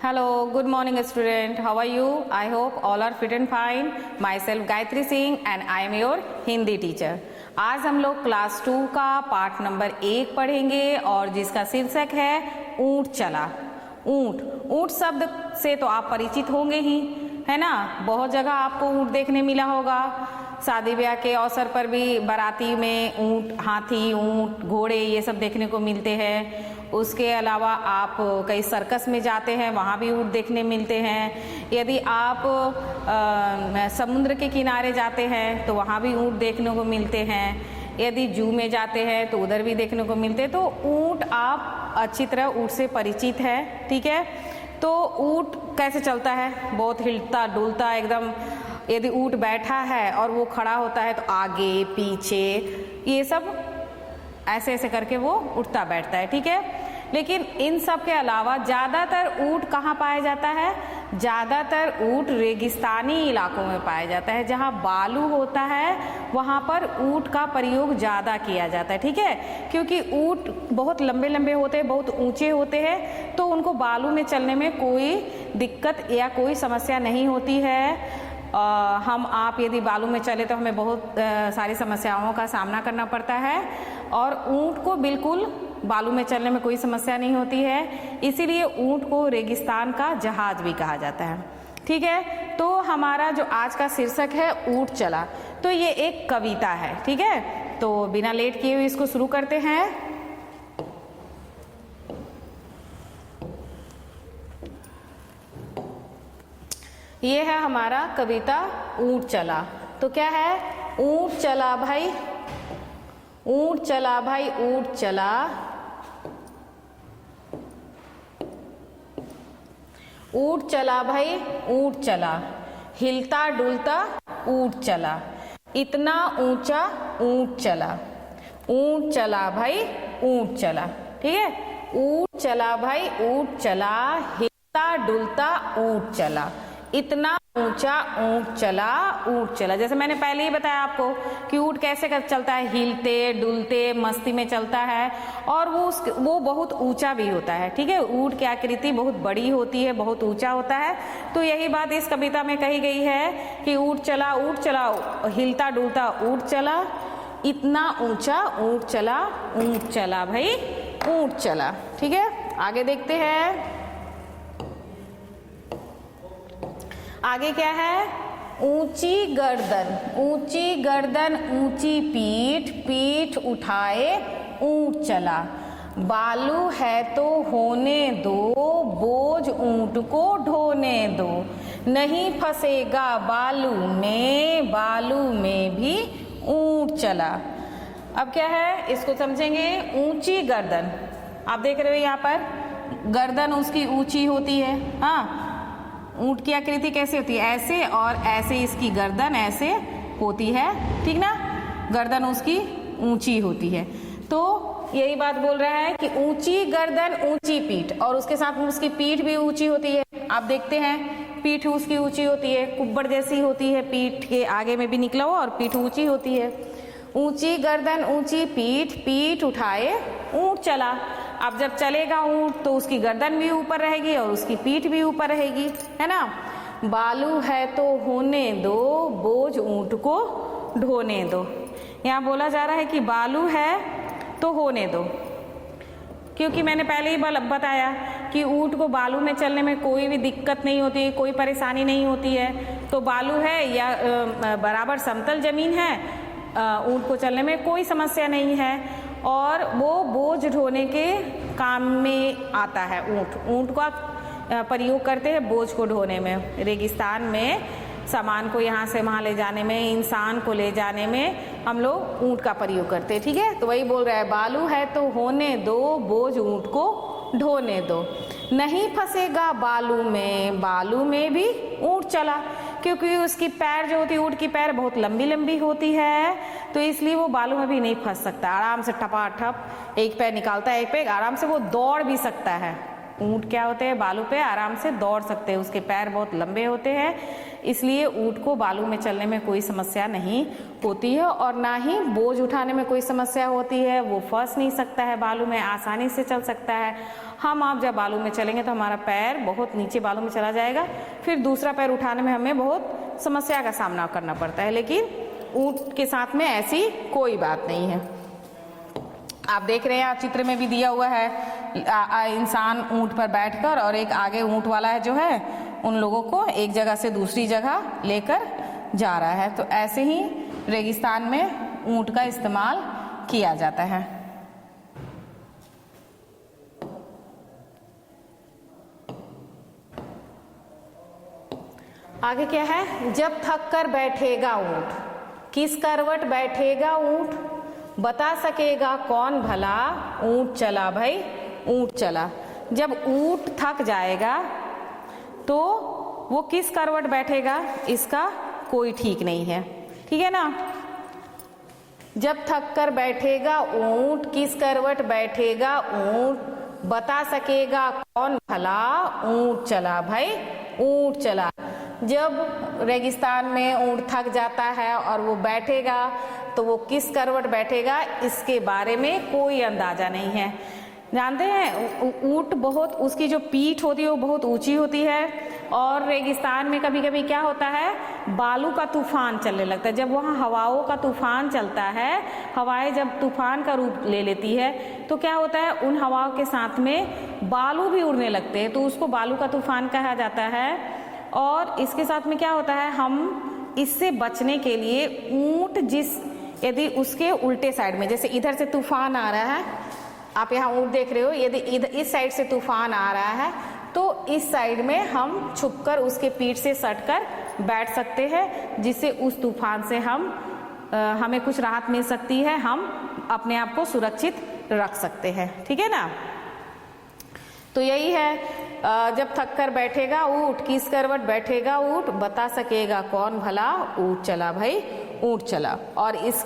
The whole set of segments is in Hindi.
Hello, good morning student. How are you? I hope all are fit and fine. Myself Gayatri Singh and I am your Hindi teacher. आज हम लोग क्लास 2 का पार्ट नंबर 1 पढ़ेंगे और जिसका शीर्षक है ऊंट चला। ऊंट, ऊंट शब्द से तो आप परिचित होंगे ही, है ना। बहुत जगह आपको ऊंट देखने मिला होगा। शादी ब्याह के अवसर पर भी बाराती में ऊंट, हाथी, ऊंट, घोड़े ये सब देखने को मिलते हैं। उसके अलावा आप कई सर्कस में जाते हैं, वहाँ भी ऊंट देखने मिलते हैं। यदि आप समुद्र के किनारे जाते हैं तो वहाँ भी ऊंट देखने को मिलते हैं। यदि जू में जाते हैं तो उधर भी देखने को मिलते हैं। तो ऊंट आप अच्छी तरह ऊंट से परिचित है, ठीक है। तो ऊंट कैसे चलता है? बहुत हिलता डुलता एकदम। यदि ऊंट बैठा है और वो खड़ा होता है तो आगे पीछे ये सब ऐसे ऐसे करके वो उठता बैठता है, ठीक है। लेकिन इन सब के अलावा ज़्यादातर ऊंट कहाँ पाया जाता है? ज़्यादातर ऊंट रेगिस्तानी इलाकों में पाया जाता है। जहाँ बालू होता है वहाँ पर ऊंट का प्रयोग ज़्यादा किया जाता है, ठीक है। क्योंकि ऊंट बहुत लंबे लंबे होते हैं, बहुत ऊंचे होते हैं, तो उनको बालू में चलने में कोई दिक्कत या कोई समस्या नहीं होती है। हम आप यदि बालू में चले तो हमें बहुत सारी समस्याओं का सामना करना पड़ता है और ऊंट को बिल्कुल बालू में चलने में कोई समस्या नहीं होती है। इसीलिए ऊंट को रेगिस्तान का जहाज भी कहा जाता है, ठीक है। तो हमारा जो आज का शीर्षक है ऊंट चला, तो ये एक कविता है, ठीक है। तो बिना लेट किए हुए इसको शुरू करते हैं। ये है हमारा कविता ऊंट चला। तो क्या है? ऊंट चला भाई, ऊंट चला भाई, ऊंट चला। ऊंट चला भाई, ऊंट चला। हिलता डुलता ऊंट चला। इतना ऊंचा ऊंट चला। ऊंट चला भाई, ऊंट चला, ठीक है। ऊंट चला भाई, ऊंट चला। हिलता डुलता ऊंट चला। इतना ऊंचा ऊंट चला, ऊंट चला। जैसे मैंने पहले ही बताया आपको कि ऊंट कैसे चलता है, हिलते डुलते मस्ती में चलता है और वो बहुत ऊंचा भी होता है, ठीक है। ऊंट की आकृति बहुत बड़ी होती है, बहुत ऊंचा होता है। तो यही बात इस कविता में कही गई है कि ऊंट चला, हिलता डुलता ऊंट चला। इतना ऊंचा ऊंट चला, ऊंट चला भाई, ऊंट चला, ठीक है। आगे देखते हैं। आगे क्या है? ऊंची गर्दन, ऊंची गर्दन, ऊंची पीठ, पीठ उठाए ऊंट चला। बालू है तो होने दो, बोझ ऊंट को ढोने दो। नहीं फंसेगा बालू में भी ऊंट चला। अब क्या है इसको समझेंगे। ऊंची गर्दन, आप देख रहे हो यहाँ पर गर्दन उसकी ऊंची होती है। हाँ, ऊंट की आकृति कैसे होती है? ऐसे, और ऐसे इसकी गर्दन ऐसे होती है, ठीक ना। गर्दन उसकी ऊंची होती है। तो यही बात बोल रहा है कि ऊंची गर्दन ऊंची पीठ, और उसके साथ उसकी पीठ भी ऊंची होती है। आप देखते हैं पीठ उसकी ऊंची होती है, कुब्बड़ जैसी होती है, पीठ के आगे में भी निकला हुआ और पीठ ऊंची होती है। ऊंची गर्दन ऊंची पीठ, पीठ उठाए ऊंट चला। अब जब चलेगा ऊंट तो उसकी गर्दन भी ऊपर रहेगी और उसकी पीठ भी ऊपर रहेगी, है ना। बालू है तो होने दो, बोझ ऊंट को ढोने दो। यहाँ बोला जा रहा है कि बालू है तो होने दो, क्योंकि मैंने पहले ही बताया कि ऊंट को बालू में चलने में कोई भी दिक्कत नहीं होती है, कोई परेशानी नहीं होती है। तो बालू है या बराबर समतल जमीन है, ऊंट को चलने में कोई समस्या नहीं है और वो बोझ ढोने के काम में आता है। ऊंट का प्रयोग करते हैं बोझ को ढोने में, रेगिस्तान में सामान को यहाँ से वहाँ ले जाने में, इंसान को ले जाने में हम लोग ऊंट का प्रयोग करते हैं, ठीक है। तो वही बोल रहा है, बालू है तो होने दो, बोझ ऊंट को ढोने दो। नहीं फंसेगा बालू में भी ऊंट चला, क्योंकि उसकी पैर जो होती है, ऊंट की पैर बहुत लंबी लंबी होती है, तो इसलिए वो बालू में भी नहीं फंस सकता। आराम से ठपाठप एक पैर निकालता है, एक पैर आराम से वो दौड़ भी सकता है। ऊंट क्या होते हैं, बालू पे आराम से दौड़ सकते हैं, उसके पैर बहुत लंबे होते हैं, इसलिए ऊंट को बालू में चलने में कोई समस्या नहीं होती है और ना ही बोझ उठाने में कोई समस्या होती है। वो फंस नहीं सकता है बालू में, आसानी से चल सकता है हम आप जब बालू में चलेंगे तो हमारा पैर बहुत नीचे बालू में चला जाएगा, फिर दूसरा पैर उठाने में हमें बहुत समस्या का सामना करना पड़ता है। लेकिन ऊंट के साथ में ऐसी कोई बात नहीं है। आप देख रहे हैं, आप चित्र में भी दिया हुआ है, इंसान ऊंट पर बैठकर और एक आगे ऊंट वाला है जो है उन लोगों को एक जगह से दूसरी जगह लेकर जा रहा है। तो ऐसे ही रेगिस्तान में ऊंट का इस्तेमाल किया जाता है। आगे क्या है, जब थक कर बैठेगा ऊंट, किस करवट बैठेगा ऊंट, बता सकेगा कौन भला, ऊंट चला भाई ऊंट चला। जब ऊंट थक जाएगा तो वो किस करवट बैठेगा, इसका कोई ठीक नहीं है, ठीक है ना। जब थक कर बैठेगा ऊंट, किस करवट बैठेगा ऊंट, बता सकेगा कौन भला, ऊंट चला भाई ऊंट चला। जब रेगिस्तान में ऊंट थक जाता है और वो बैठेगा तो वो किस करवट बैठेगा, इसके बारे में कोई अंदाजा नहीं है। जानते हैं ऊंट बहुत, उसकी जो पीठ होती है वो बहुत ऊंची होती है, और रेगिस्तान में कभी कभी क्या होता है, बालू का तूफान चलने लगता है। जब वहाँ हवाओं का तूफान चलता है, हवाएं जब तूफान का रूप ले लेती है तो क्या होता है, उन हवाओं के साथ में बालू भी उड़ने लगते हैं, तो उसको बालू का तूफान कहा जाता है। और इसके साथ में क्या होता है, हम इससे बचने के लिए ऊंट यदि उसके उल्टे साइड में, जैसे इधर से तूफान आ रहा है, आप यहाँ ऊंट देख रहे हो, यदि इधर इस साइड से तूफान आ रहा है तो इस साइड में हम छुपकर उसके पीठ से सटकर बैठ सकते हैं, जिससे उस तूफान से हमें कुछ राहत मिल सकती है, हम अपने आप को सुरक्षित रख सकते हैं, ठीक है ना। तो यही है, जब थक कर बैठेगा ऊंट, किस करवट बैठेगा ऊंट, बता सकेगा कौन भला, ऊंट चला भाई ऊंट चला। और इस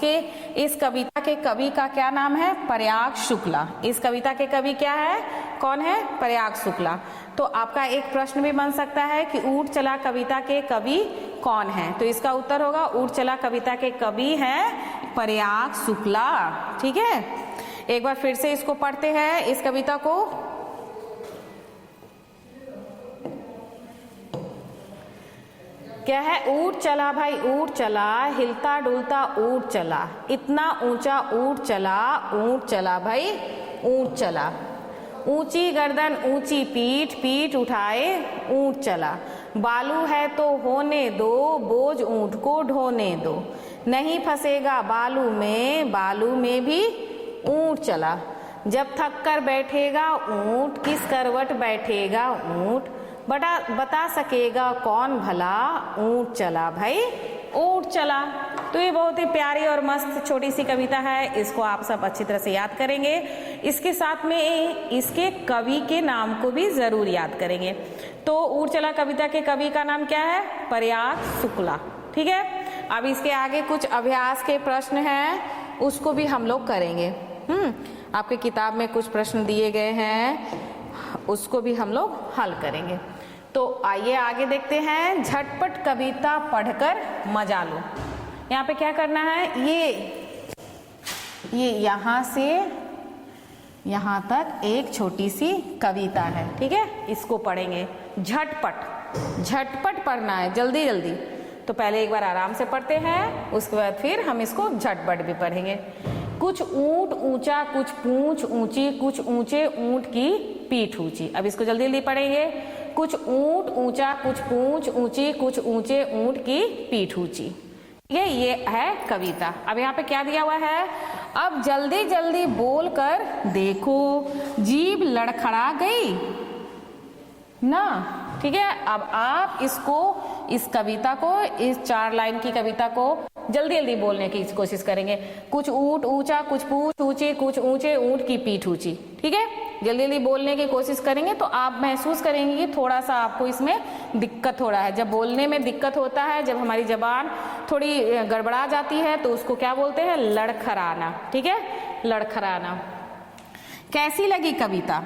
कविता के कवि का क्या नाम है, प्रयाग शुक्ला। इस कविता के कवि क्या है, कौन है, प्रयाग शुक्ला। तो आपका एक प्रश्न भी बन सकता है कि ऊंट चला कविता के कवि कौन है, तो इसका उत्तर होगा ऊंट चला कविता के कवि हैं प्रयाग शुक्ला, ठीक है। एक बार फिर से इसको पढ़ते हैं, इस कविता को। क्या है, ऊंट चला भाई ऊंट चला, हिलता डुलता ऊंट चला, इतना ऊंचा ऊंट चला भाई ऊंट चला। ऊंची गर्दन ऊंची पीठ, पीठ उठाए ऊंट चला। बालू है तो होने दो, बोझ ऊंट को ढोने दो। नहीं फंसेगा बालू में भी ऊंट चला। जब थक कर बैठेगा ऊंट, किस करवट बैठेगा ऊंट, बता सकेगा कौन भला, ऊंट चला भाई ऊंट चला। तो ये बहुत ही प्यारी और मस्त छोटी सी कविता है, इसको आप सब अच्छी तरह से याद करेंगे। इसके साथ में इसके कवि के नाम को भी जरूर याद करेंगे। तो ऊंट चला कविता के कवि का नाम क्या है, प्रयाग शुक्ला, ठीक है। अब इसके आगे कुछ अभ्यास के प्रश्न हैं, उसको भी हम लोग करेंगे। आपके किताब में कुछ प्रश्न दिए गए हैं, उसको भी हम लोग हल करेंगे। तो आइए आगे देखते हैं। झटपट कविता पढ़कर मजा लो। यहाँ पे क्या करना है, ये यहाँ से यहाँ तक एक छोटी सी कविता है, ठीक है। इसको पढ़ेंगे झटपट पढ़ना है, जल्दी जल्दी। तो पहले एक बार आराम से पढ़ते हैं, उसके बाद फिर हम इसको झटपट भी पढ़ेंगे। कुछ ऊंट ऊंचा, कुछ पूंछ ऊंची, कुछ ऊंचे ऊंट की पीठ ऊंची। अब इसको जल्दी जल्दी पढ़ेंगे। कुछ ऊंट ऊंचा, कुछ पूंछ ऊंची, कुछ ऊंचे ऊंट की पीठ ऊंची। ये है कविता। अब यहाँ पे क्या दिया हुआ है, अब जल्दी जल्दी बोल कर देखो, जीभ लड़खड़ा गई ना, ठीक है। अब आप इस कविता को, इस 4 लाइन की कविता को जल्दी जल्दी बोलने की कोशिश करेंगे। कुछ ऊंट ऊंचा, कुछ पूंछ ऊंची, कुछ ऊंचे ऊंट की पीठ ऊंची, ठीक है। जल्दी जल्दी बोलने की कोशिश करेंगे तो आप महसूस करेंगे कि थोड़ा सा आपको इसमें दिक्कत हो रहा है। जब बोलने में दिक्कत होता है, जब हमारी जबान थोड़ी गड़बड़ा जाती है, तो उसको क्या बोलते हैं, लड़खड़ाना, ठीक है, लड़खड़ाना। कैसी लगी कविता,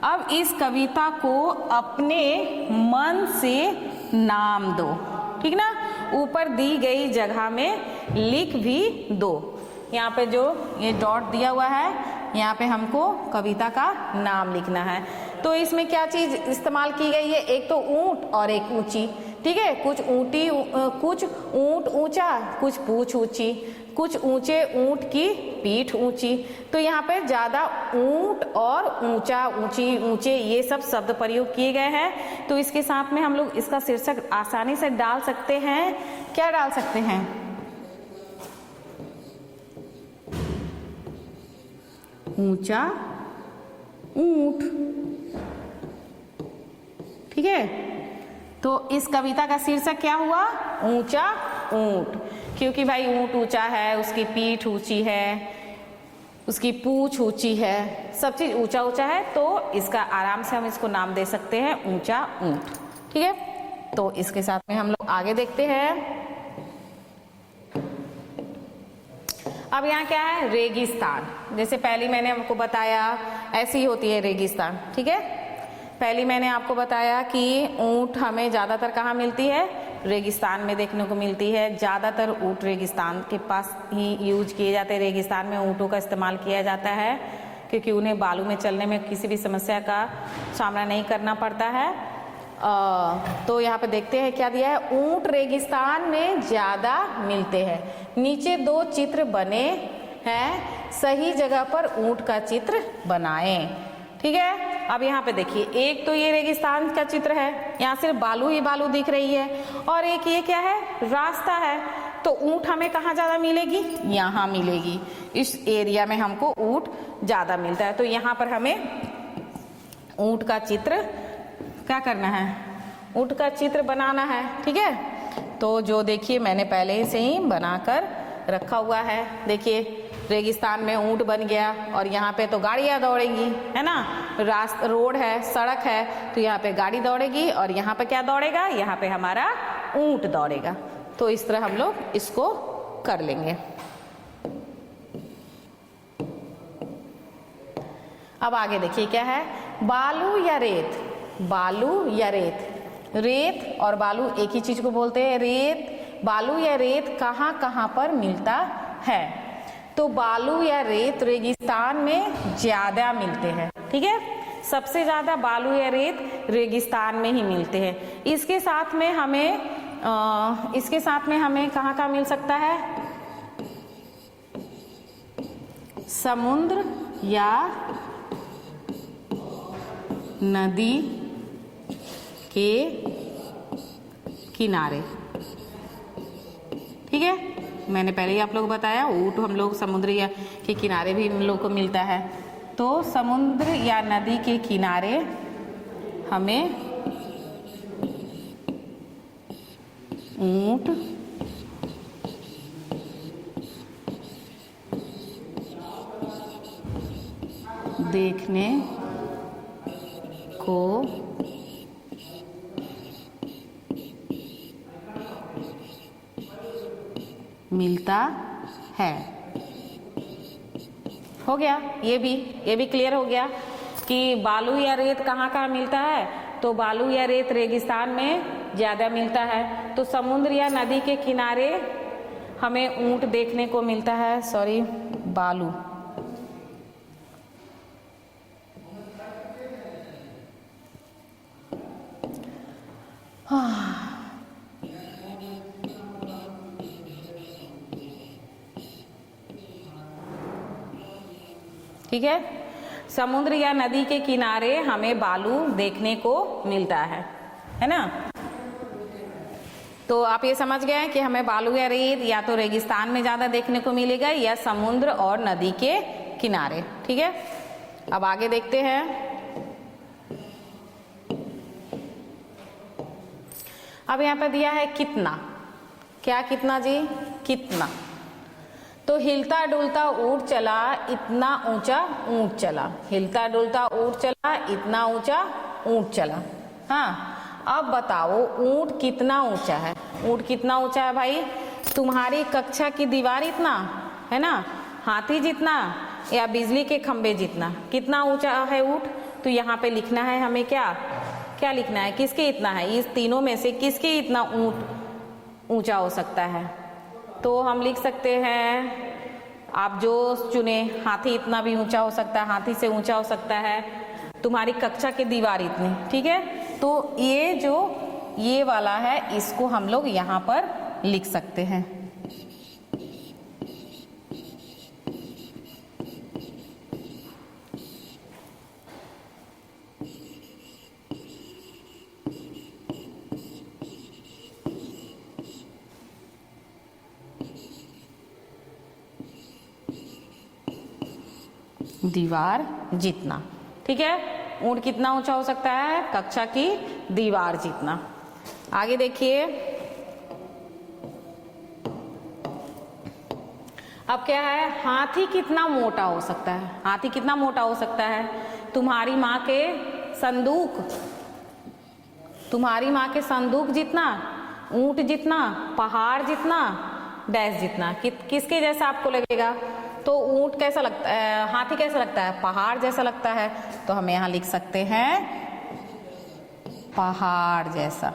अब इस कविता को अपने मन से नाम दो, ठीक ना। ऊपर दी गई जगह में लिख भी दो। यहाँ पे जो ये डॉट दिया हुआ है, यहाँ पे हमको कविता का नाम लिखना है। तो इसमें क्या चीज इस्तेमाल की गई है, एक तो ऊंट और एक ऊंची, ठीक है। कुछ ऊंट ऊंचा, कुछ पूंछ ऊंची, कुछ ऊंचे ऊंट की पीठ ऊंची। तो यहाँ पे ज्यादा ऊंट और ऊंचा, ऊंची, ऊंचे ये सब शब्द प्रयोग किए गए हैं। तो इसके साथ में हम लोग इसका शीर्षक आसानी से डाल सकते हैं। क्या डाल सकते हैं? ऊंचा ऊंट, ठीक है। तो इस कविता का शीर्षक क्या हुआ? ऊंचा ऊंट, क्योंकि भाई ऊंट ऊंचा है, उसकी पीठ ऊंची है, उसकी पूंछ ऊंची है, सब चीज ऊंचा ऊंचा है। तो इसका आराम से हम इसको नाम दे सकते हैं ऊंचा ऊंट, ठीक है। तो इसके साथ में हम लोग आगे देखते हैं। अब यहाँ क्या है? रेगिस्तान। जैसे पहली मैंने आपको बताया ऐसी ही होती है रेगिस्तान, ठीक है। पहली मैंने आपको बताया कि ऊंट हमें ज्यादातर कहाँ मिलती है? रेगिस्तान में देखने को मिलती है। ज्यादातर ऊंट रेगिस्तान के पास ही यूज किए जाते हैं। रेगिस्तान में ऊंटों का इस्तेमाल किया जाता है क्योंकि उन्हें बालू में चलने में किसी भी समस्या का सामना नहीं करना पड़ता है। तो यहाँ पे देखते हैं क्या दिया है। ऊंट रेगिस्तान में ज्यादा मिलते हैं। नीचे दो चित्र बने हैं, सही जगह पर ऊंट का चित्र बनाएं, ठीक है। अब यहाँ पे देखिए, एक तो ये रेगिस्तान का चित्र है, यहाँ सिर्फ बालू ही बालू दिख रही है, और एक ये क्या है? रास्ता है। तो ऊंट हमें कहाँ ज्यादा मिलेगी? यहाँ मिलेगी। इस एरिया में हमको ऊंट ज्यादा मिलता है। तो यहाँ पर हमें ऊंट का चित्र क्या करना है? ऊंट का चित्र बनाना है, ठीक है। तो जो देखिए मैंने पहले से ही बनाकर रखा हुआ है। देखिए रेगिस्तान में ऊंट बन गया, और यहाँ पे तो गाड़ियाँ दौड़ेंगी, है ना। रोड है, सड़क है, तो यहाँ पे गाड़ी दौड़ेगी, और यहाँ पे क्या दौड़ेगा? यहाँ पे हमारा ऊंट दौड़ेगा। तो इस तरह हम लोग इसको कर लेंगे। अब आगे देखिए क्या है। बालू या रेत, बालू या रेत, रेत और बालू एक ही चीज को बोलते हैं। रेत, बालू या रेत कहाँ कहाँ पर मिलता है? तो बालू या रेत रेगिस्तान में ज्यादा मिलते हैं, ठीक है। सबसे ज्यादा बालू या रेत रेगिस्तान में ही मिलते हैं। इसके साथ में हमें कहाँ कहाँ मिल सकता है? समुद्र या नदी के किनारे, ठीक है। मैंने पहले ही आप लोग बताया, ऊंट हम लोग समुद्र या के किनारे भी हम लोग को मिलता है। तो समुद्र या नदी के किनारे हमें ऊंट देखने को मिलता है। हो गया, ये भी क्लियर हो गया कि बालू या रेत कहाँ कहाँ मिलता है। तो बालू या रेत रेगिस्तान में ज्यादा मिलता है। तो समुद्र या नदी के किनारे हमें ऊंट देखने को मिलता है। सॉरी, बालू। ठीक है, समुद्र या नदी के किनारे हमें बालू देखने को मिलता है ना। तो आप ये समझ गए कि हमें बालू या रेत या तो रेगिस्तान में ज्यादा देखने को मिलेगा या समुद्र और नदी के किनारे, ठीक है। अब आगे देखते हैं। अब यहाँ पे दिया है कितना। क्या कितना जी? कितना। तो हिलता डुलता ऊंट चला, इतना ऊंचा ऊंट चला। हिलता डुलता ऊंट चला, इतना ऊंचा ऊंट चला। हाँ, अब बताओ ऊंट कितना ऊंचा है? ऊंट कितना ऊंचा है भाई? तुम्हारी कक्षा की दीवार इतना है ना, हाथी जितना या बिजली के खंबे जितना, कितना ऊंचा है ऊंट? तो यहाँ पे लिखना है हमें क्या लिखना है? किसके इतना है? इस तीनों में से किसके इतना ऊंट ऊंचा हो सकता है? तो हम लिख सकते हैं, आप जो चुने, हाथी इतना भी ऊंचा हो सकता है, हाथी से ऊंचा हो सकता है, तुम्हारी कक्षा की दीवार इतनी, ठीक है। तो ये जो ये वाला है इसको हम लोग यहाँ पर लिख सकते हैं। दीवार जितना, ठीक है। ऊंट कितना ऊंचा हो सकता है? कक्षा की दीवार जितना। आगे देखिए, अब क्या है, हाथी कितना मोटा हो सकता है? हाथी कितना मोटा हो सकता है? तुम्हारी माँ के संदूक, तुम्हारी माँ के संदूक जितना, ऊंट जितना, पहाड़ जितना, डैश जितना। किसके जैसा आपको लगेगा? तो ऊंट कैसा लगता है, हाथी कैसा लगता है? पहाड़ जैसा लगता है। तो हम यहाँ लिख सकते हैं पहाड़ जैसा,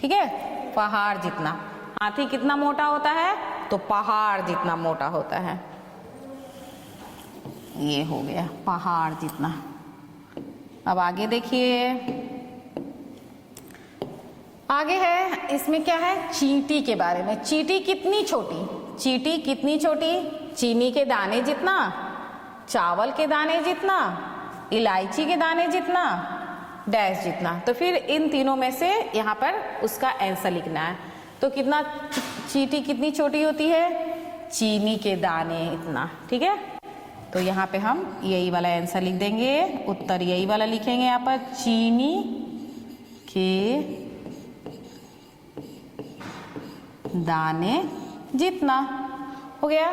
ठीक है, पहाड़ जितना। हाथी कितना मोटा होता है? तो पहाड़ जितना मोटा होता है। ये हो गया पहाड़ जितना। अब आगे देखिए, आगे है, इसमें क्या है, चींटी के बारे में। चींटी कितनी छोटी? चींटी कितनी छोटी? चीनी के दाने जितना, चावल के दाने जितना, इलायची के दाने जितना, डैश जितना। तो फिर इन तीनों में से यहाँ पर उसका आंसर लिखना है। तो कितना, चींटी कितनी छोटी होती है? चीनी के दाने इतना, ठीक है। तो यहाँ पे हम यही वाला आंसर लिख देंगे, उत्तर यही वाला लिखेंगे यहाँ पर, चीनी के दाने जितना। हो गया।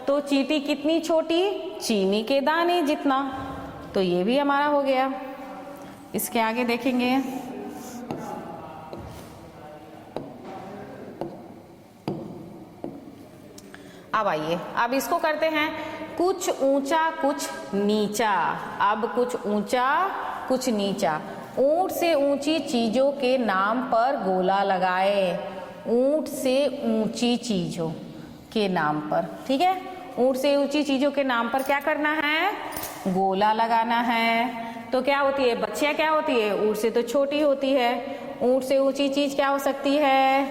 तो चींटी कितनी छोटी? चीनी के दाने जितना। तो ये भी हमारा हो गया। इसके आगे देखेंगे, अब आइए, अब इसको करते हैं कुछ ऊंचा कुछ नीचा। अब कुछ ऊंचा कुछ नीचा। ऊंट से ऊंची चीजों के नाम पर गोला लगाए। ऊंट से ऊंची चीजों के नाम पर, ठीक है। ऊंट से ऊंची चीजों के नाम पर क्या करना है? गोला लगाना है। तो क्या होती है बच्चियां, क्या होती है? ऊंट से तो छोटी होती है। ऊंट से ऊंची चीज क्या हो सकती है?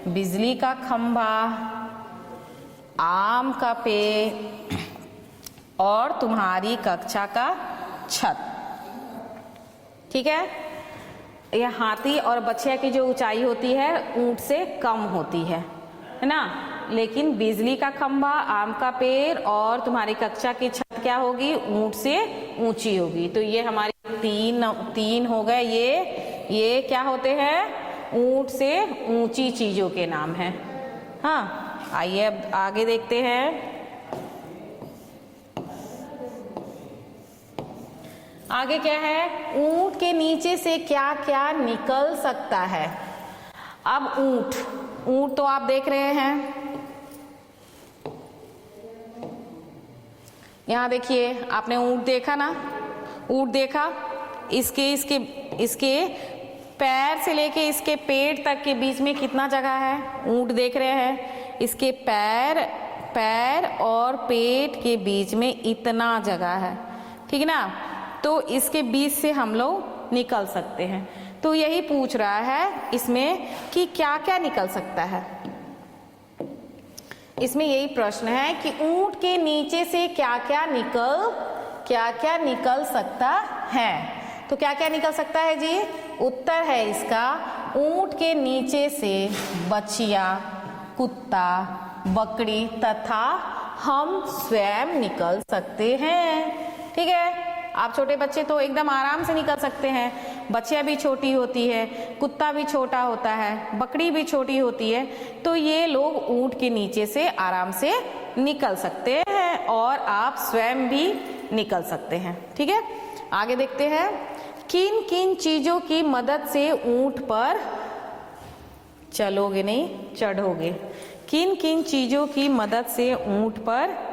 बिजली का खंभा, आम का पेड़ और तुम्हारी कक्षा का छत, ठीक है। यह हाथी और बछिया की जो ऊंचाई होती है ऊंट से कम होती है ना। लेकिन बिजली का खंभा, आम का पेड़ और तुम्हारी कक्षा की छत क्या होगी? ऊंट से ऊंची होगी। तो ये हमारी तीन हो गए। ये क्या होते हैं? ऊंट से ऊंची चीजों के नाम हैं। हाँ, आइए अब आगे देखते हैं। आगे क्या है? ऊंट के नीचे से क्या क्या निकल सकता है? अब ऊंट तो आप देख रहे हैं, यहां देखिए, आपने ऊंट देखा ना? ऊंट देखा, इसके पैर से लेके इसके पेट तक के बीच में कितना जगह है? ऊंट देख रहे हैं, इसके पैर और पेट के बीच में इतना जगह है, ठीक है ना। तो इसके बीच से हम लोग निकल सकते हैं। तो यही पूछ रहा है इसमें कि क्या क्या निकल सकता है। इसमें यही प्रश्न है कि ऊंट के नीचे से क्या क्या निकल सकता है। तो क्या क्या निकल सकता है जी? उत्तर है इसका, ऊंट के नीचे से बछिया, कुत्ता, बकरी तथा हम स्वयं निकल सकते हैं, ठीक है। आप छोटे बच्चे तो एकदम आराम से निकल सकते हैं। बच्चियां भी छोटी होती है, कुत्ता भी छोटा होता है, बकरी भी छोटी होती है। तो ये लोग ऊंट के नीचे से आराम से निकल सकते हैं और आप स्वयं भी निकल सकते हैं, ठीक है। आगे देखते हैं, किन किन चीजों की मदद से ऊंट पर चलोगे नहीं चढ़ोगे? किन किन चीजों की मदद से ऊंट पर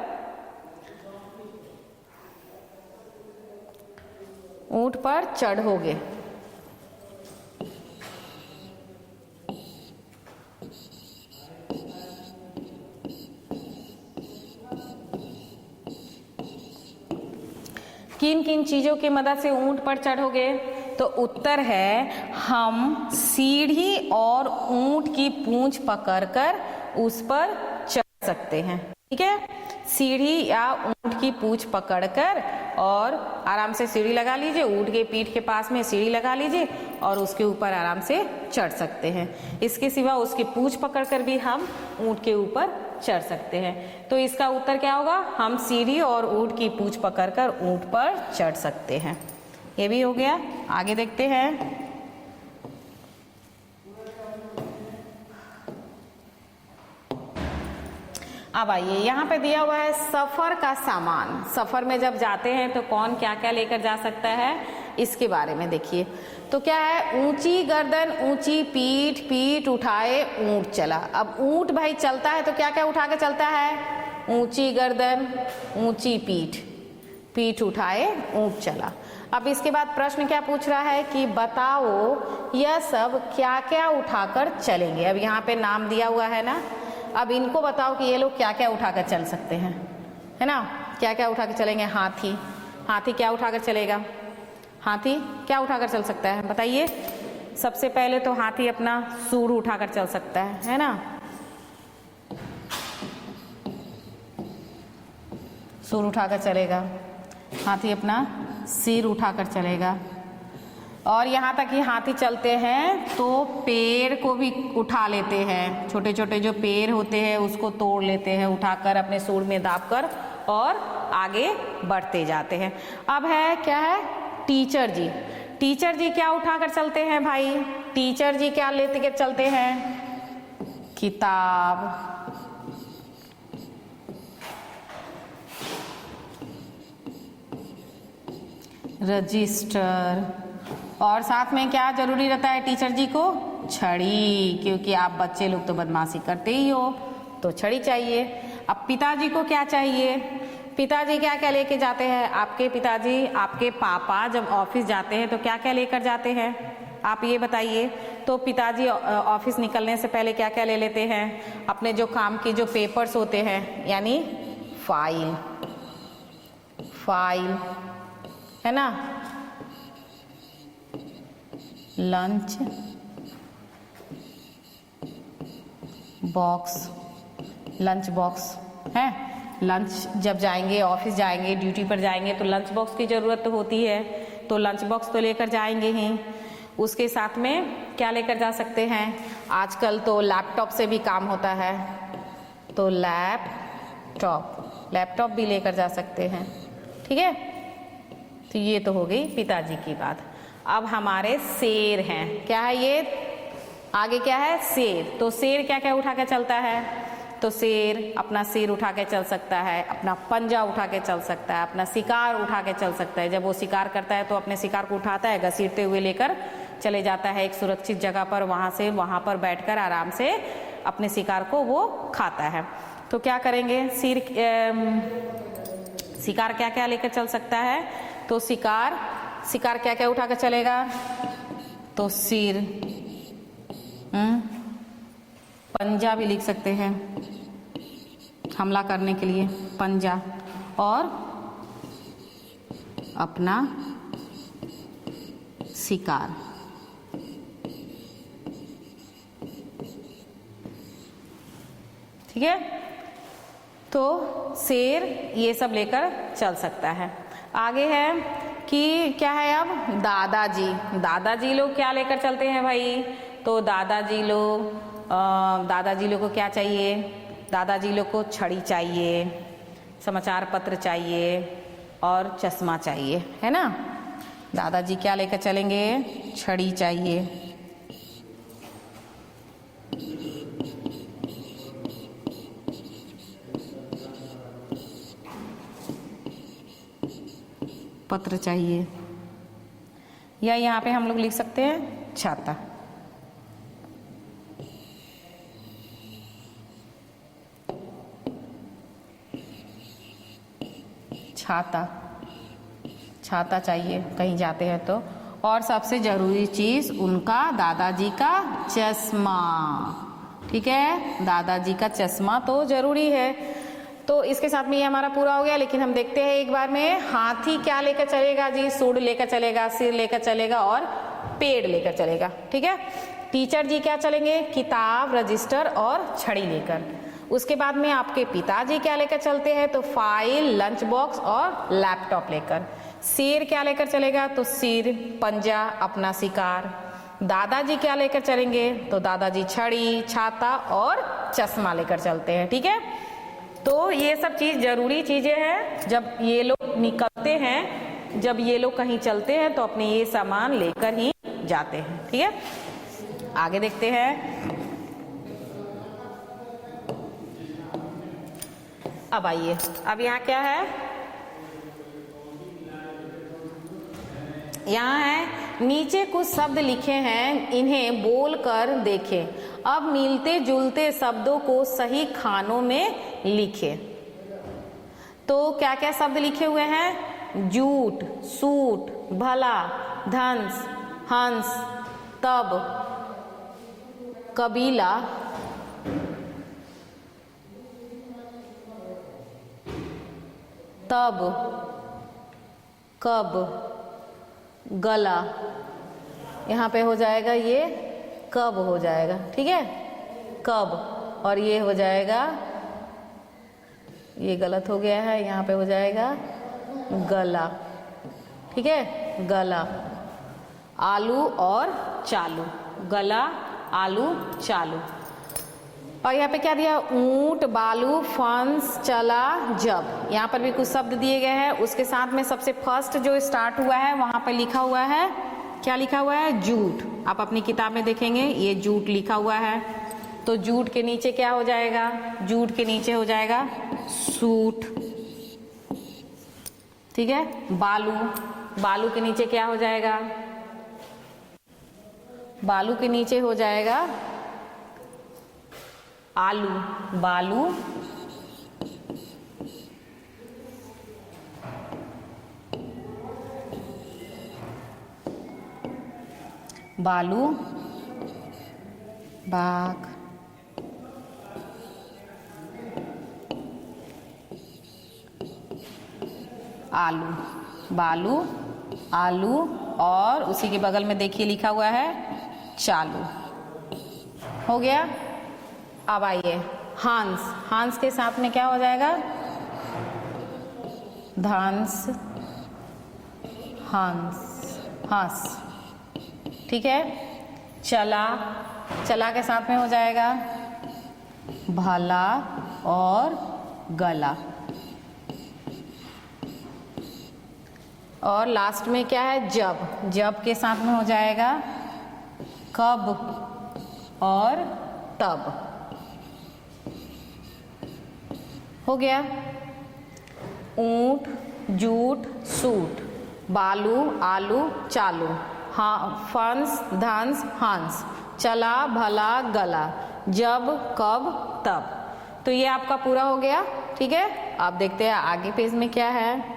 चढ़ोगे? किन किन चीजों की मदद से ऊंट पर चढ़ोगे? तो उत्तर है हम सीढ़ी और ऊंट की पूंछ पकड़कर उस पर चढ़ सकते हैं। ठीक है, सीढ़ी या ऊंट की पूंछ पकड़कर और आराम से सीढ़ी लगा लीजिए, ऊंट के पीठ के पास में सीढ़ी लगा लीजिए और उसके ऊपर आराम से चढ़ सकते हैं। इसके सिवा उसकी पूंछ पकड़कर भी हम ऊंट के ऊपर चढ़ सकते हैं। तो इसका उत्तर क्या होगा? हम सीढ़ी और ऊंट की पूंछ पकड़कर ऊंट पर चढ़ सकते हैं। ये भी हो गया। आगे देखते हैं। अब आइए, यहाँ पे दिया हुआ है सफर का सामान। सफर में जब जाते हैं तो कौन क्या क्या लेकर जा सकता है, इसके बारे में देखिए। तो क्या है? ऊंची गर्दन ऊंची पीठ, पीठ उठाए ऊंट चला। अब ऊंट भाई चलता है तो क्या क्या उठा के चलता है? ऊंची गर्दन ऊंची पीठ, पीठ उठाए ऊंट चला। अब इसके बाद प्रश्न क्या पूछ रहा है कि बताओ यह सब क्या क्या उठाकर चलेंगे। अब यहाँ पे नाम दिया हुआ है ना, अब इनको बताओ कि ये लोग क्या क्या उठाकर चल सकते हैं, है ना? क्या क्या उठा के चलेंगे? हाथी, हाथी क्या उठाकर चलेगा? हाथी क्या उठाकर चल सकता है बताइए? सबसे पहले तो हाथी अपना सूंड उठाकर चल सकता है ना? सूंड उठाकर चलेगा। हाथी अपना सिर उठाकर चलेगा। और यहाँ तक कि हाथी चलते हैं तो पेड़ को भी उठा लेते हैं। छोटे छोटे जो पेड़ होते हैं उसको तोड़ लेते हैं, उठाकर अपने सूंड में दाबकर और आगे बढ़ते जाते हैं। अब है क्या है? टीचर जी। टीचर जी क्या उठाकर चलते हैं भाई? टीचर जी क्या लेते के चलते हैं? किताब, रजिस्टर, और साथ में क्या जरूरी रहता है टीचर जी को? छड़ी, क्योंकि आप बच्चे लोग तो बदमाशी करते ही हो तो छड़ी चाहिए। अब पिताजी को क्या चाहिए? पिताजी क्या क्या लेके जाते हैं? आपके पिताजी, आपके पापा जब ऑफिस जाते हैं तो क्या क्या लेकर जाते हैं, आप ये बताइए। तो पिताजी ऑफिस निकलने से पहले क्या क्या ले लेते हैं? अपने जो काम की जो पेपर्स होते हैं, यानी फाइल, फाइल है ना, लंच बॉक्स, लंच बॉक्स है। लंच जब जाएंगे, ऑफिस जाएंगे, ड्यूटी पर जाएंगे तो लंच बॉक्स की ज़रूरत तो होती है, तो लंच बॉक्स तो लेकर जाएंगे ही। उसके साथ में क्या लेकर जा सकते हैं? आजकल तो लैपटॉप से भी काम होता है, तो लैपटॉप, लैपटॉप भी लेकर जा सकते हैं। ठीक है, तो ये तो हो गई पिताजी की बात। अब हमारे शेर हैं। क्या है ये? आगे क्या है? शेर। तो शेर क्या क्या उठा के चलता है? तो शेर अपना सिर उठा के चल सकता है, अपना पंजा उठा के चल सकता है, अपना शिकार उठा के चल सकता है। जब वो शिकार करता है तो अपने शिकार को उठाता है, घसीटते हुए लेकर चले जाता है एक सुरक्षित जगह पर, वहाँ से वहाँ पर बैठकर आराम से अपने शिकार को वो खाता है। तो क्या करेंगे? शिकार क्या क्या लेकर चल सकता है? तो शिकार क्या क्या उठा कर चलेगा? तो सिर, पंजा भी लिख सकते हैं, हमला करने के लिए पंजा, और अपना शिकार। ठीक है, तो शेर ये सब लेकर चल सकता है। आगे है कि क्या है? अब दादाजी। दादाजी लोग क्या लेकर चलते हैं भाई? तो दादाजी लोग को क्या चाहिए? दादाजी लोग को छड़ी चाहिए, समाचार पत्र चाहिए और चश्मा चाहिए, है ना? दादाजी क्या लेकर चलेंगे? छड़ी चाहिए, पत्र चाहिए, या यहाँ पे हम लोग लिख सकते हैं छाता। छाता, छाता चाहिए कहीं जाते हैं तो। और सबसे जरूरी चीज उनका दादाजी का चश्मा। ठीक है, दादाजी का चश्मा तो जरूरी है। तो इसके साथ में ये हमारा पूरा हो गया। लेकिन हम देखते हैं एक बार में, हाथी क्या लेकर चलेगा जी? सूंड लेकर चलेगा, सिर लेकर चलेगा और पेड़ लेकर चलेगा। ठीक है। टीचर जी क्या चलेंगे? किताब, रजिस्टर और छड़ी लेकर। उसके बाद में आपके पिताजी क्या लेकर चलते हैं? तो फाइल, लंच बॉक्स और लैपटॉप लेकर। शेर क्या लेकर चलेगा? तो सिर, पंजा, अपना शिकार। दादाजी क्या लेकर चलेंगे? तो दादाजी छड़ी, छाता और चश्मा लेकर चलते हैं। ठीक है। तो ये सब चीज जरूरी चीजें हैं। जब ये लोग निकलते हैं, जब ये लोग कहीं चलते हैं, तो अपने ये सामान लेकर ही जाते हैं। ठीक है। आगे देखते हैं। अब आइए, अब यहाँ क्या है? यहाँ है नीचे कुछ शब्द लिखे हैं, इन्हें बोलकर देखें। अब मिलते जुलते शब्दों को सही खानों में लिखें। तो क्या क्या शब्द लिखे हुए हैं? जूट, सूट, भला, धंस, हंस, तब, कबीला, तब, कब, गला। यहाँ पे हो जाएगा ये कब हो जाएगा। ठीक है। कब, और ये हो जाएगा, ये गलत हो गया है, यहाँ पे हो जाएगा गला। ठीक है। गला। आलू और चालू। गला, आलू, चालू। और यहाँ पे क्या दिया? ऊंट, बालू, फंस, चला, जब। यहाँ पर भी कुछ शब्द दिए गए हैं। उसके साथ में सबसे फर्स्ट जो स्टार्ट हुआ है, वहां पर लिखा हुआ है, क्या लिखा हुआ है? जूट। आप अपनी किताब में देखेंगे, ये जूट लिखा हुआ है। तो जूट के नीचे क्या हो जाएगा? जूट के नीचे हो जाएगा सूट। ठीक है। बालू, बालू के नीचे क्या हो जाएगा? बालू के नीचे हो जाएगा आलू। बालू, बालू, बाघ, आलू। बालू, आलू, और उसी के बगल में देखिए लिखा हुआ है चालू। हो गया। अब आइए हंस। हंस के साथ में क्या हो जाएगा? धंस, हंस, हंस। ठीक है। चला, चला के साथ में हो जाएगा भला और गला। और लास्ट में क्या है? जब। जब के साथ में हो जाएगा कब और तब। हो गया। ऊंट, जूट, सूट, बालू, आलू, चालू, हाँ, फंस, धंस, हंस, चला, भला, गला, जब, कब, तब। तो ये आपका पूरा हो गया। ठीक है। आप देखते हैं आगे पेज में क्या है।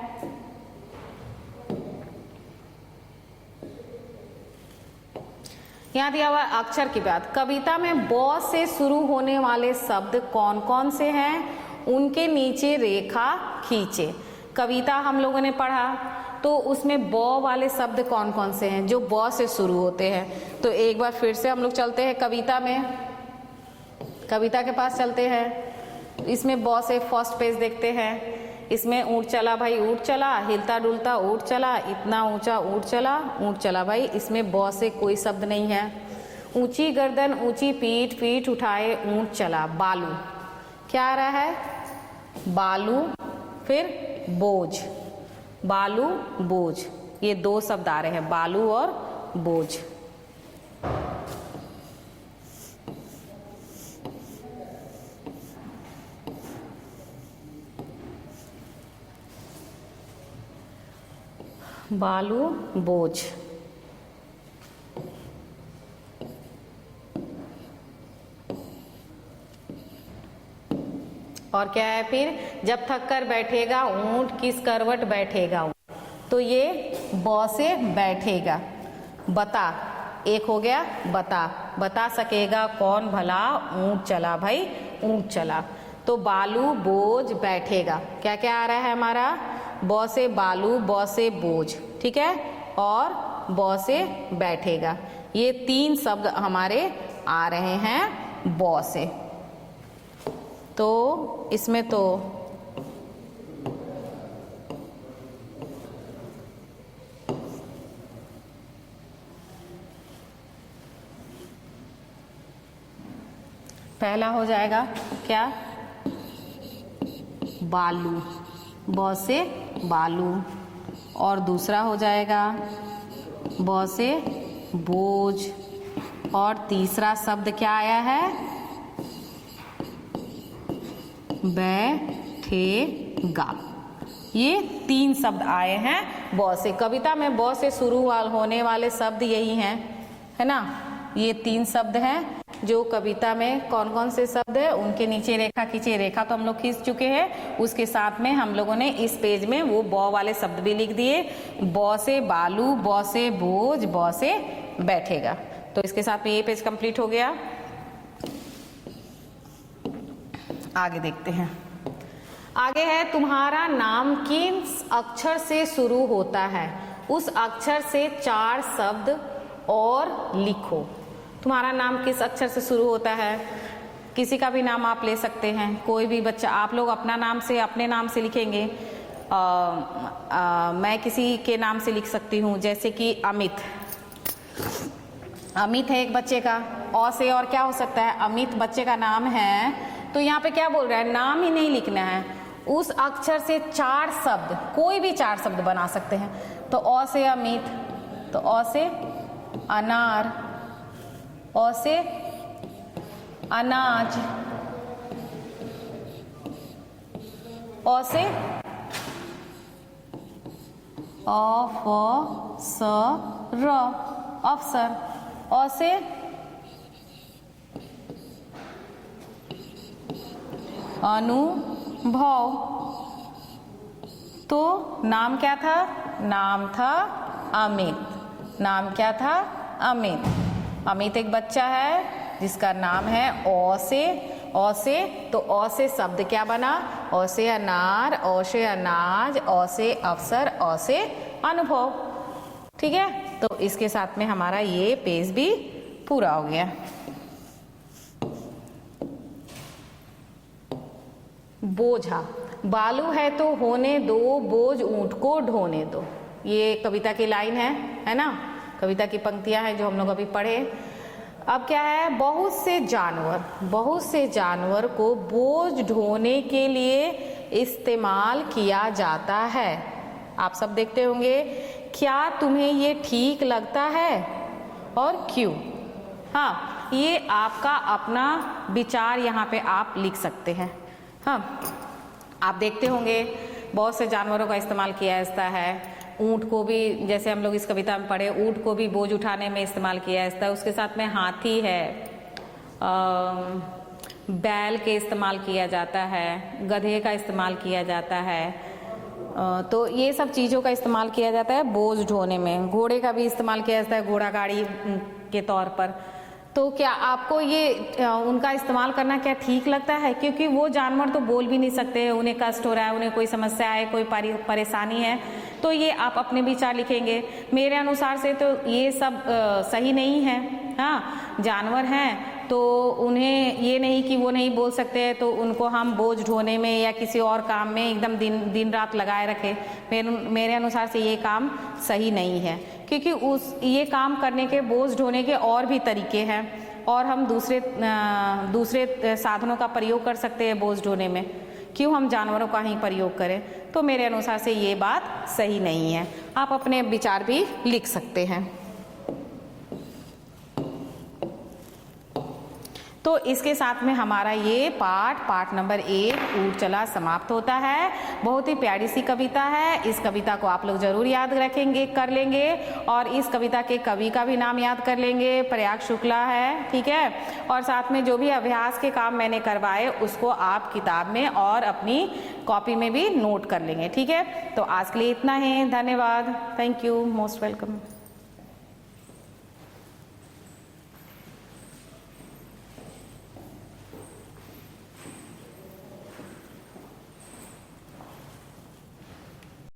यहाँ दिया हुआ अक्षर की बात। कविता में ब से शुरू होने वाले शब्द कौन कौन से हैं? उनके नीचे रेखा खींचे। कविता हम लोगों ने पढ़ा, तो उसमें ब वाले शब्द कौन कौन से हैं जो ब से शुरू होते हैं? तो एक बार फिर से हम लोग चलते हैं कविता में, कविता के पास चलते हैं। इसमें ब से फर्स्ट पेज देखते हैं। इसमें ऊँट चला भाई, ऊँट चला, हिलता डुलता ऊँट चला, इतना ऊंचा ऊँट चला, ऊँट चला भाई। इसमें ब से कोई शब्द नहीं है। ऊंची गर्दन, ऊंची पीठ, पीठ उठाए ऊँट चला। बालू, क्या आ रहा है? बालू, फिर बोझ। बालू, बोझ, ये दो शब्द आ रहे हैं, बालू और बोझ। बालू, बोझ। और क्या है फिर? जब थक कर बैठेगा ऊंट, किस करवट बैठेगा ऊंट। तो ये ब से बैठेगा। बता, एक हो गया बता। बता सकेगा कौन भला ऊंट चला भाई, ऊंट चला। तो बालू बोझ बैठेगा। क्या क्या आ रहा है हमारा? ब से बालू, ब से बोझ, ठीक है, और ब से बैठेगा। ये 3 शब्द हमारे आ रहे हैं ब से। तो इसमें तो पहला हो जाएगा क्या? बालू, ब से बालू, और दूसरा हो जाएगा ब से बोझ, और तीसरा शब्द क्या आया है? बैठेगा। ये 3 शब्द आए हैं ब से। कविता में ब से शुरू होने वाले शब्द यही हैं, है ना। ये 3 शब्द हैं जो कविता में कौन कौन से शब्द है उनके नीचे रेखा खींचे। रेखा तो हम लोग खींच चुके हैं, उसके साथ में हम लोगों ने इस पेज में वो ब वाले शब्द भी लिख दिए। ब से बालू, ब से बोझ, ब से बैठेगा। तो इसके साथ में ये पेज कंप्लीट हो गया। आगे देखते हैं। आगे है तुम्हारा नाम किस अक्षर से शुरू होता है, उस अक्षर से 4 शब्द और लिखो। तुम्हारा नाम किस अक्षर से शुरू होता है? किसी का भी नाम आप ले सकते हैं, कोई भी बच्चा। आप लोग अपना नाम से, अपने नाम से लिखेंगे। मैं किसी के नाम से लिख सकती हूँ, जैसे कि अमित। अमित है एक बच्चे का, औ से और क्या हो सकता है? अमित बच्चे का नाम है। तो यहाँ पे क्या बोल रहा है? नाम ही नहीं लिखना है, उस अक्षर से 4 शब्द, कोई भी 4 शब्द बना सकते हैं। तो अ से अमित, तो अ से अनार, अ से अनाज, अ से अफसर, अफसर, अ से अनुभव। तो नाम क्या था? नाम था अमित। नाम क्या था? अमित। अमित एक बच्चा है जिसका नाम है अ से। अ से, तो अ से शब्द क्या बना? अ से अनार, अ से अनाज, अ से अफसर, अ से अनुभव। ठीक है, तो इसके साथ में हमारा ये पेज भी पूरा हो गया। बोझा, बालू है तो होने दो, बोझ ऊंट को ढोने दो। ये कविता की लाइन है ना, कविता की पंक्तियां हैं जो हम लोग अभी पढ़े। अब क्या है? बहुत से जानवर को बोझ ढोने के लिए इस्तेमाल किया जाता है। आप सब देखते होंगे। क्या तुम्हें ये ठीक लगता है और क्यों? हाँ, ये आपका अपना विचार यहाँ पे आप लिख सकते हैं। हाँ, आप देखते होंगे बहुत से जानवरों का इस्तेमाल किया जाता है। ऊंट को भी, जैसे हम लोग इस कविता में पढ़े, ऊंट को भी बोझ उठाने में इस्तेमाल किया जाता है। उसके साथ में हाथी है, बैल के इस्तेमाल किया जाता है, गधे का इस्तेमाल किया जाता है। तो ये सब चीज़ों का इस्तेमाल किया जाता है बोझ ढोने में। घोड़े का भी इस्तेमाल किया जाता है घोड़ा गाड़ी के तौर पर। तो क्या आपको ये उनका इस्तेमाल करना क्या ठीक लगता है? क्योंकि वो जानवर तो बोल भी नहीं सकते, उन्हें कष्ट हो रहा है, उन्हें कोई समस्या है, कोई परेशानी है, तो ये आप अपने विचार लिखेंगे। मेरे अनुसार से तो ये सब सही नहीं है। हाँ, जानवर हैं तो उन्हें ये नहीं कि वो नहीं बोल सकते हैं तो उनको हम बोझ ढोने में या किसी और काम में एकदम दिन रात लगाए रखें। मेरे अनुसार से ये काम सही नहीं है, क्योंकि ये काम करने के, बोझ ढोने के और भी तरीके हैं, और हम दूसरे साधनों का प्रयोग कर सकते हैं बोझ ढोने में। क्यों हम जानवरों का ही प्रयोग करें? तो मेरे अनुसार से ये बात सही नहीं है। आप अपने विचार भी लिख सकते हैं। तो इसके साथ में हमारा ये पाठ नंबर 1 ऊँट चला समाप्त होता है। बहुत ही प्यारी सी कविता है। इस कविता को आप लोग जरूर याद कर लेंगे, और इस कविता के कवि का भी नाम याद कर लेंगे, प्रयाग शुक्ला है। ठीक है, और साथ में जो भी अभ्यास के काम मैंने करवाए उसको आप किताब में और अपनी कॉपी में भी नोट कर लेंगे। ठीक है, तो आज के लिए इतना ही। धन्यवाद। Thank you, most welcome.